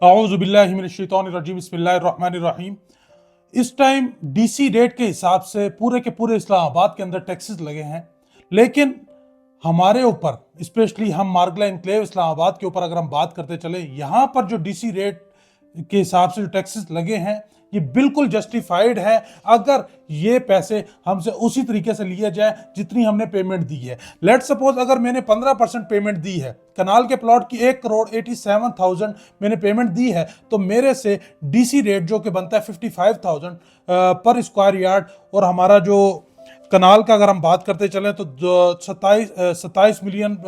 औज़ुबिल्लाहिमिनश्शैतानिर्रजीम बिस्मिल्लाहिर्रहमानिर्रहीम। इस time DC rate के हिसाब से पूरे के पूरे इस्लामाबाद के अंदर टैक्सेस लगे हैं, लेकिन हमारे ऊपर स्पेशली हम मार्गला एनक्लेव इस्लामाबाद के ऊपर अगर हम बात करते चले, यहाँ पर जो डीसी रेट के हिसाब से जो टैक्सेस लगे हैं ये बिल्कुल जस्टिफाइड है अगर ये पैसे हमसे उसी तरीके से लिए जाए जितनी हमने पेमेंट दी है। लेट सपोज अगर मैंने 15% पेमेंट दी है, कनाल के प्लॉट की 1,87,000 मैंने पेमेंट दी है, तो मेरे से डीसी रेट जो कि बनता है 55,000 पर स्क्वायर यार्ड, और हमारा जो कनाल का अगर हम बात करते चलें तो 27 मिलियन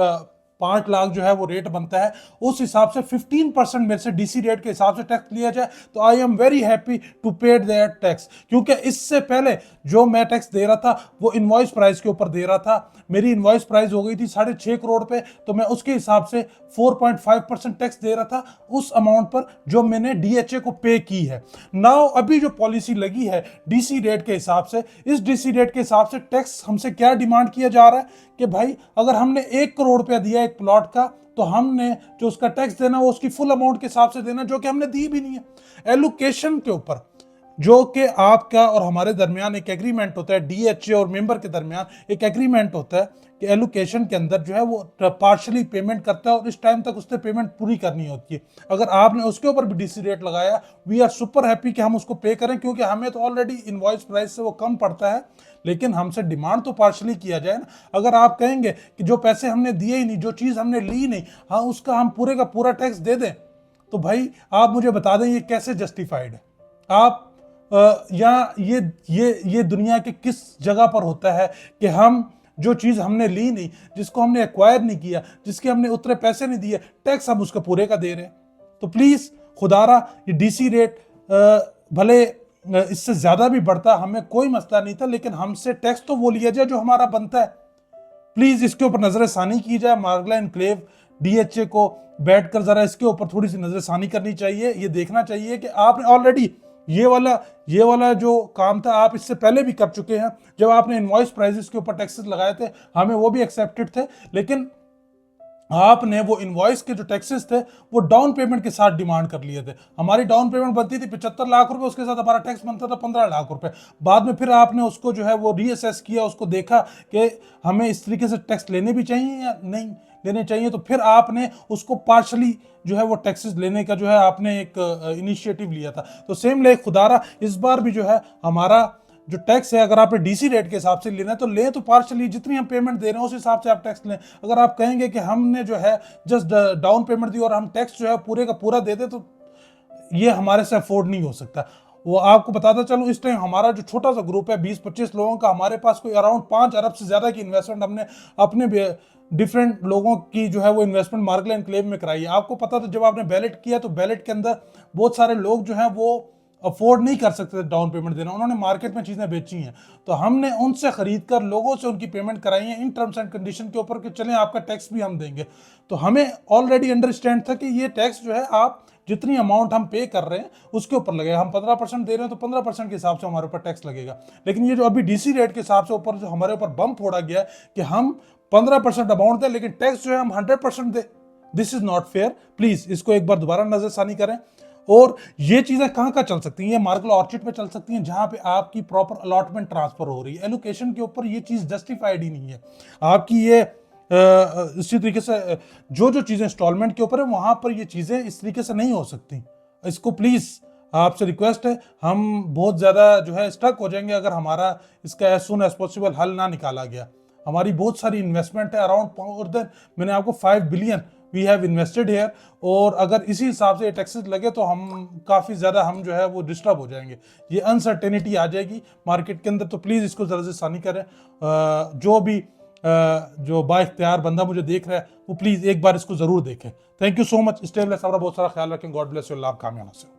5 लाख जो है वो रेट बनता है, उस हिसाब से 15% मेरे से डीसी रेट के हिसाब से टैक्स लिया जाए तो I am very happy to pay that tax. क्योंकि इससे पहले जो मैं टैक्स दे रहा था वो इनवॉइस प्राइस के ऊपर दे रहा था, मेरी इनवॉइस प्राइस हो गई थी 6.5 करोड़ पे, तो मैं उसके हिसाब से 4.5% टैक्स दे रहा था उस अमाउंट पर जो मैंने डीएचए को पे की है। नाउ अभी जो पॉलिसी लगी है डीसी रेट के हिसाब से, इस डीसी रेट के हिसाब से टैक्स हमसे क्या डिमांड किया जा रहा है कि भाई अगर हमने 1 करोड़ रुपया दिया एक प्लॉट का, तो हमने जो उसका टैक्स देना वो उसकी फुल अमाउंट के हिसाब से देना, जो कि हमने दी भी नहीं है। एलोकेशन के ऊपर जो कि आपका और हमारे दरमियान एक एग्रीमेंट होता है, डीएचए और मेंबर के दरमियान एक एग्रीमेंट होता है कि एलोकेशन के अंदर जो है वो पार्शली पेमेंट करता है और इस टाइम तक उसने पेमेंट पूरी करनी होती है। अगर आपने उसके ऊपर भी डीसी रेट लगाया, वी आर सुपर हैप्पी कि हम उसको पे करें, क्योंकि हमें तो ऑलरेडी इनवॉइस प्राइस से वो कम पड़ता है, लेकिन हमसे डिमांड तो पार्शली किया जाए ना। अगर आप कहेंगे कि जो पैसे हमने दिए ही नहीं, जो चीज़ हमने ली नहीं, हाँ उसका हम पूरे का पूरा टैक्स दे दें, तो भाई आप मुझे बता दें ये कैसे जस्टिफाइड है। आप या ये दुनिया के किस जगह पर होता है कि हम जो चीज़ हमने ली नहीं, जिसको हमने एक्वायर नहीं किया, जिसके हमने उतने पैसे नहीं दिए, टैक्स हम उसका पूरे का दे रहे हैं। तो प्लीज़ खुदारा ये डीसी रेट भले इससे ज़्यादा भी बढ़ता, हमें कोई मसला नहीं था, लेकिन हमसे टैक्स तो वो लिया जाए जो हमारा बनता है। प्लीज़ इसके ऊपर नज़रसानी की जाए। मार्गला एनक्लेव डीएचए को बैठकर ज़रा इसके ऊपर थोड़ी सी नज़रसानी करनी चाहिए। ये देखना चाहिए कि आपने ऑलरेडी ये वाला जो काम था आप इससे पहले भी कर चुके हैं। जब आपने इनवॉइस प्राइसेस के ऊपर टैक्सेस लगाए थे, हमें वो भी एक्सेप्टेड थे, लेकिन आपने वो इनवॉइस के जो टैक्सेस थे वो डाउन पेमेंट के साथ डिमांड कर लिए थे। हमारी डाउन पेमेंट बनती थी 75 लाख रुपए, उसके साथ हमारा टैक्स बनता था 15 लाख रुपए। बाद में फिर आपने उसको जो है वो रीअसेस किया, उसको देखा कि हमें इस तरीके से टैक्स लेने भी चाहिए या नहीं लेने चाहिए, तो फिर आपने उसको पार्शली जो है वो टैक्सेस लेने का जो है आपने एक इनिशिएटिव लिया था। तो सेम ले खुदारा इस बार भी जो है हमारा जो टैक्स है, अगर आपने डीसी रेट के हिसाब से लेना है तो लें, तो पार्शली जितनी हम पेमेंट दे रहे हैं उस हिसाब से आप टैक्स लें। अगर आप कहेंगे कि हमने जो है जस्ट डाउन पेमेंट दी और हम टैक्स जो है पूरे का पूरा दे दें, तो ये हमारे से अफोर्ड नहीं हो सकता। वो आपको बताता चलूं, इस टाइम हमारा जो छोटा सा ग्रुप है 20-25 लोगों का, हमारे पास कोई अराउंड 5 अरब से ज़्यादा की इन्वेस्टमेंट हमने अपने डिफरेंट लोगों की जो है वो इन्वेस्टमेंट मार्गला एनक्लेव में कराई है। आपको पता था जब आपने बैलेट किया तो बैलेट के अंदर बहुत सारे लोग जो हैं वो अफोर्ड नहीं कर सकते डाउन पेमेंट देना, उन्होंने मार्केट में चीज़ें बेची हैं, तो हमने उनसे खरीद कर लोगों से उनकी पेमेंट कराई है इन टर्म्स एंड कंडीशन के ऊपर कि चलें आपका टैक्स भी हम देंगे। तो हमें ऑलरेडी अंडरस्टैंड था कि ये टैक्स जो है आप जितनी अमाउंट हम पे कर रहे हैं उसके ऊपर लगेगा। हम 15% दे रहे हैं तो 15% के हिसाब से हमारे ऊपर टैक्स लगेगा। लेकिन ये जो अभी डीसी रेट के हिसाब से ऊपर जो हमारे ऊपर बम फोड़ा गया है कि हम 15% अमाउंट दें लेकिन टैक्स जो है हम 100% दें, this is not fair. Please इसको एक बार दोबारा नजरसानी करें। और ये चीजें कहाँ कहाँ चल सकती हैं? ये मार्गला ऑर्चिड पे चल सकती हैं, जहां पे आपकी प्रॉपर अलॉटमेंट ट्रांसफर हो रही है। एलोकेशन के ऊपर ये चीज जस्टिफाइड ही नहीं है आपकी। ये इसी तरीके से जो चीजें इंस्टॉलमेंट के ऊपर है वहां पर ये चीजें इस तरीके से नहीं हो सकती। इसको प्लीज आपसे रिक्वेस्ट है, हम बहुत ज्यादा जो है स्टक हो जाएंगे अगर हमारा इसका एज सुन एज पॉसिबल हल ना निकाला गया। हमारी बहुत सारी इन्वेस्टमेंट है, अराउंड मोर देन मैंने आपको 5 billion we have invested here, और अगर इसी हिसाब से ये टैक्सेस लगे तो हम काफ़ी ज़्यादा हम जो है वो डिस्टर्ब हो जाएंगे, ये अनसर्टेनिटी आ जाएगी मार्केट के अंदर। तो प्लीज़ इसको ज़रा से आसानी करें। जो भी जो बाइख्तियार बंदा मुझे देख रहा है वो प्लीज़ एक बार इसको ज़रूर देखें। Thank you so much. Stay blessed, अपना बहुत सारा ख्याल रखें। God bless you. अल्लाह कामयाब से।